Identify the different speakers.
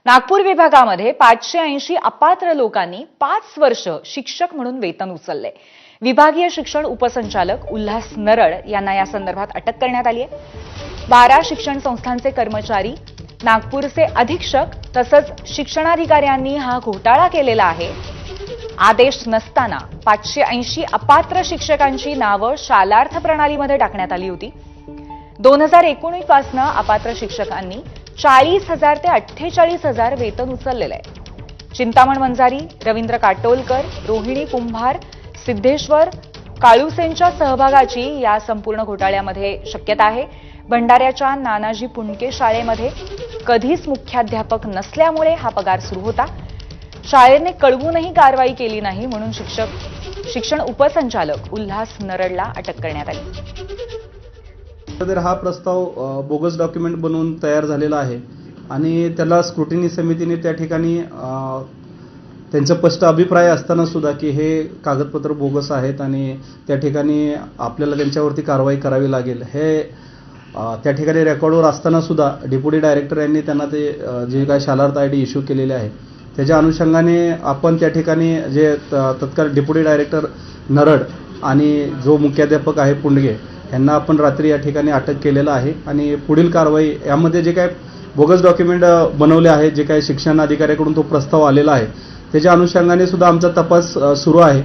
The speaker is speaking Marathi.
Speaker 1: नागपूर विभागामध्ये 580 अपात्र लोकांनी 5 वर्ष शिक्षक म्हणून वेतन उचलले। विभागीय शिक्षण उपसंचालक उल्हास नरड यांना या संदर्भात अटक करण्यात आली आहे। 12 शिक्षण संस्थांचे कर्मचारी, नागपूरचे अधीक्षक तसंच शिक्षणाधिकाऱ्यांनी हा घोटाळा केलेला आहे। आदेश नसताना 580 अपात्र शिक्षकांची नावं शालार्थ प्रणालीमध्ये टाकण्यात आली होती। 2019 पासून अपात्र शिक्षकांनी 40,000 ते 48,000 वेतन उचललेले आहे। चिंतामण वंजारी, रवींद्र काटोलकर, रोहिणी कुंभार, सिद्धेश्वर काळुसेंच्या सहभागाची या संपूर्ण घोटाळ्यामध्ये शक्यता आहे। भंडाऱ्याच्या नानाजी पुणके शाळेमध्ये कधीच मुख्याध्यापक नसल्यामुळे हा पगार सुरू होता। शाळेने कळवूनही कारवाई केली नाही म्हणून शिक्षण उपसंचालक उल्हास नरडला अटक करण्यात आली।
Speaker 2: तर हा प्रस्ताव बोगस डॉक्युमेंट बनवून तयार झालेला आहे आणि त्याला स्क्रुटिनी समितीने त्या ठिकाणी त्यांचा स्पष्ट अभिप्राय असताना सुद्धा की हे कागदपत्र बोगस आहेत आणि त्या ठिकाणी आपल्याला त्यांच्यावरती कारवाई करावी लागेल हे त्या ठिकाणी रेकॉर्डवर असताना सुद्धा डेप्युटी डायरेक्टर यांनी त्यांना ते जे काय शालार्थ आयडी इश्यू केलेले आहे त्याच्या अनुषंगाने आपण त्या ठिकाणी जे तत्काळ डेप्युटी डायरेक्टर नरड आणि जो मुख्याध्यापक आहे पुंडगे यांना आपण रात्री या ठिकाणी अटक केलेला आहे आणि पुढील कारवाई यामध्ये जे काय बोगस डॉक्युमेंट बनवले आहेत, जे काही शिक्षण अधिकाऱ्याकडून तो प्रस्ताव आलेला आहे त्याच्या अनुषंगाने सुद्धा आमचा तपास सुरू आहे।